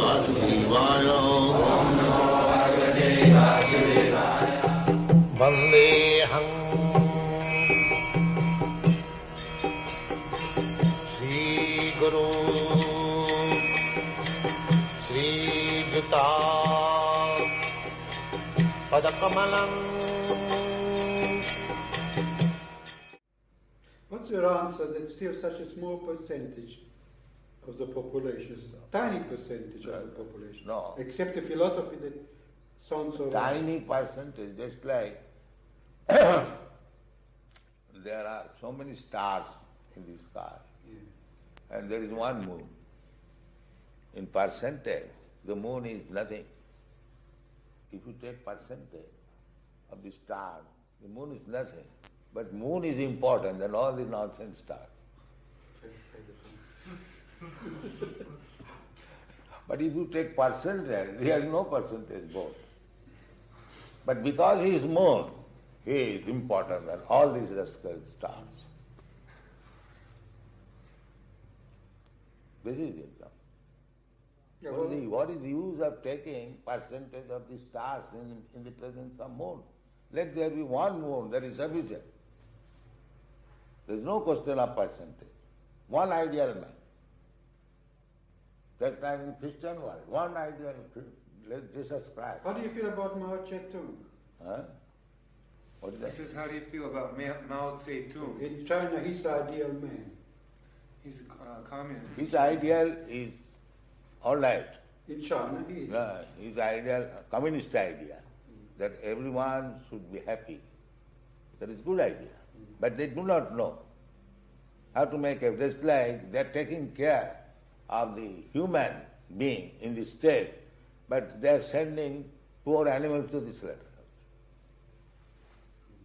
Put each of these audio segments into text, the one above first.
Vasudevaya. Vandeham Sri Guru Sri Juta Padakamalam. What's your answer that still such a small percentage of the population, tiny percentage of the population, No. accept a philosophy that sounds so Tiny percentage, just like there are so many stars in the sky, and there is one moon. In percentage, the moon is nothing. If you take percentage of the star, the moon is nothing. But moon is important than all the nonsense stars. But if you take percentage, there is no percentage both. But because he is moon, he is important than all these rascal stars. This is the example. Yeah, What is the use of taking percentage of the stars in the presence of moon? Let there be one moon, that is sufficient. There is no question of percentage. One ideal man. That time in Christian world, one ideal Jesus Christ. How do you feel about Mao Zedong? Huh? What is that? He says, how do you feel about Mao Zedong? In China, he's the ideal man. He's a communist. His ideal is all right. In China, he is. His ideal, communist idea, that everyone should be happy. That is good idea. But they do not know how to make it. Just like they are taking care of the human being in the state, but they are sending poor animals to the slaughterhouse.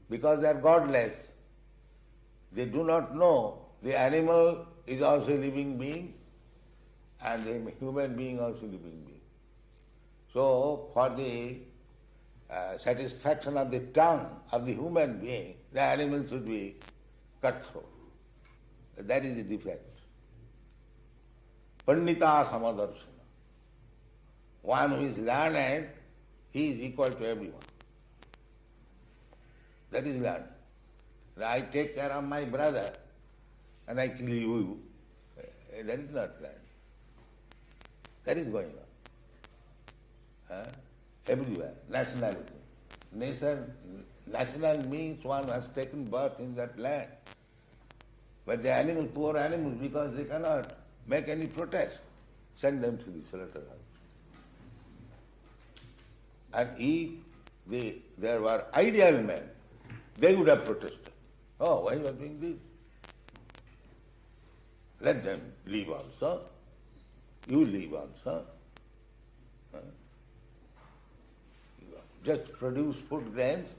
Because they are godless, they do not know the animal is also a living being and the human being also a living being. So for the satisfaction of the tongue of the human being, the animal should be cut throat. That is the defect. Pandita samadarshana. One who is learned, he is equal to everyone. That is learned. I take care of my brother and I kill you. That is not learned. That is going on. Everywhere. Nationality. National means one has taken birth in that land. But the animal, poor animals, because they cannot make any protest, send them to the slaughterhouse. And if there were ideal men, they would have protested. Oh, why you are doing this? Let them leave also. You leave also. Just produce food grains.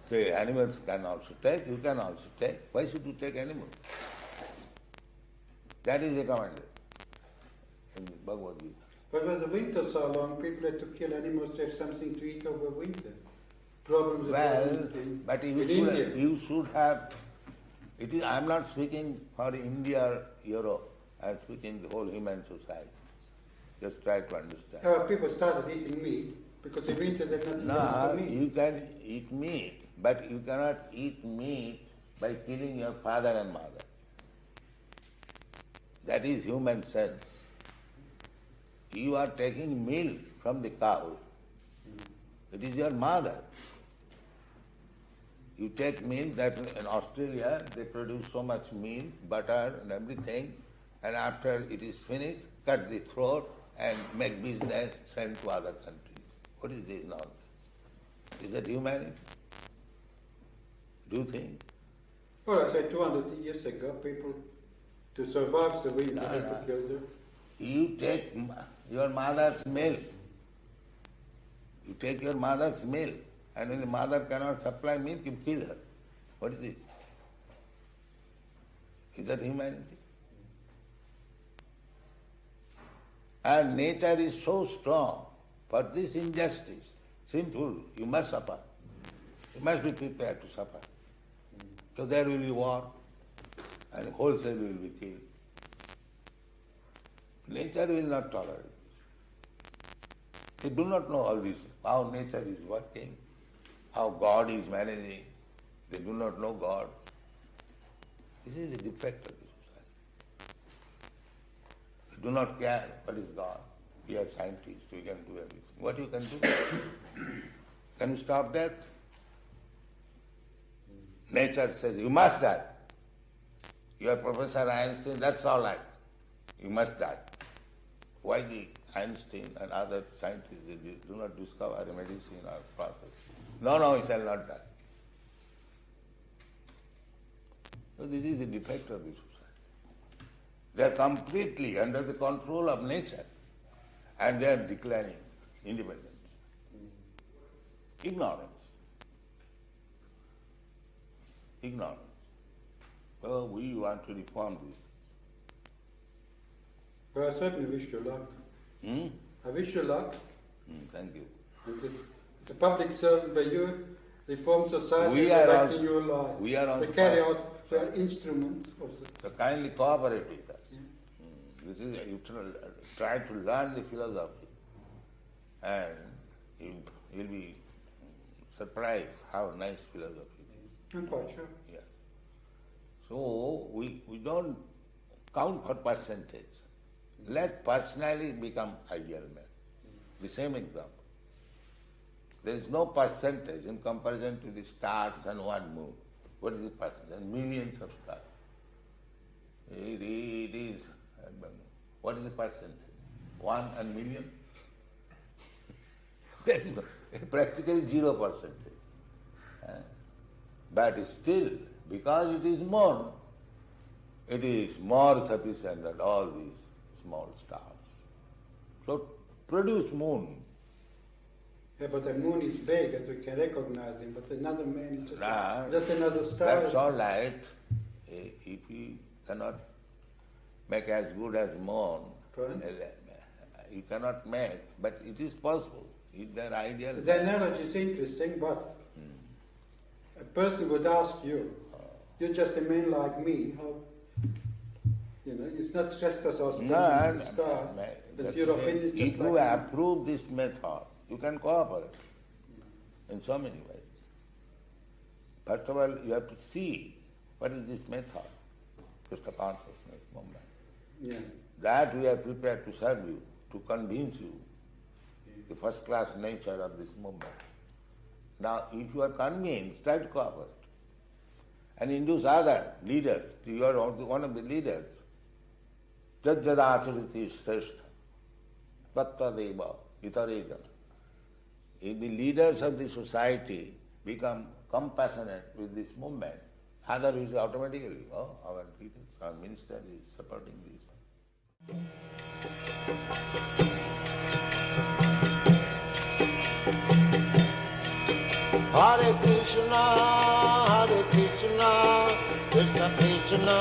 The animals can also take, you can also take. Why should you take animals? That is recommended in the Bhagavad-gita. But when the winter's so long, people have to kill animals to have something to eat over winter. Problems But India. You should have. I am not speaking for India or Europe. I am speaking the whole human society. Just try to understand. How people started eating meat because in winter there's nothing else to eat. You can eat meat, but you cannot eat meat by killing your father and mother. That is human sense. You are taking milk from the cow. It is your mother. You take milk that in Australia they produce so much milk, butter and everything, and after it is finished, cut the throat and make business, send to other countries. What is this nonsense? Is that humanity? Do you think? Well, I said 200 years ago, people, to survive the winter, had to kill them. You take your mother's milk. You take your mother's milk, and when the mother cannot supply milk, you kill her. What is this? Is that humanity? And nature is so strong. For this injustice, sinful, you must suffer. You must be prepared to suffer. So there will be war, and wholesale will be killed. Nature will not tolerate this. They do not know all this, how nature is working, how God is managing. They do not know God. This is the defect of the society. They do not care what is God. We are scientists, we can do everything. What you can do? Can you stop death? Nature says, you must die. You are Professor Einstein, that's all right. You must die. Why the Einstein and other scientists do not discover a medicine or process? No, he shall not die. So this is the defect of the society. They are completely under the control of nature and they are declaring independence. Ignorance. So we want to reform this. Well, I certainly wish you luck. I wish you luck. Thank you. It's a public service where you reform society We and are act also- in your life. we are also- They carry out their instruments also. So kindly cooperate with us. This is you try to learn the philosophy, and you'll be surprised how nice philosophy is. I'm quite sure. Yeah. So we don't count for percentage. Let personality become ideal man. The same example. There is no percentage in comparison to the stars and one moon. What is the percentage? Millions of stars. It is. What is the percentage? 1 and million? There is practically 0%. But still, because it is more, it is more sufficient than all these small stars. So produce moon. Yeah, but the moon is big and we can recognize him, but another man is Nah, just another star. That's all right. If you cannot make as good as moon, Right. you cannot make, but it is possible. If their ideal. The analogy is interesting, but a person would ask you, you're just a man like me, how, it's not just as us star, but your opinion is just if like you me. approve this method, you can cooperate in so many ways. First of all, you have to see what is this method, Krishna consciousness movement. Yeah. That we are prepared to serve you, to convince you the first class nature of this movement. Now, if you are convinced, try to cooperate and induce other leaders. You are one of the leaders. Jajjadachariti shrestha, pattadeva itaregana. If the leaders of the society become compassionate with this movement, others automatically, our leaders, our minister is supporting this. Hare Krishna, Krishna Krishna,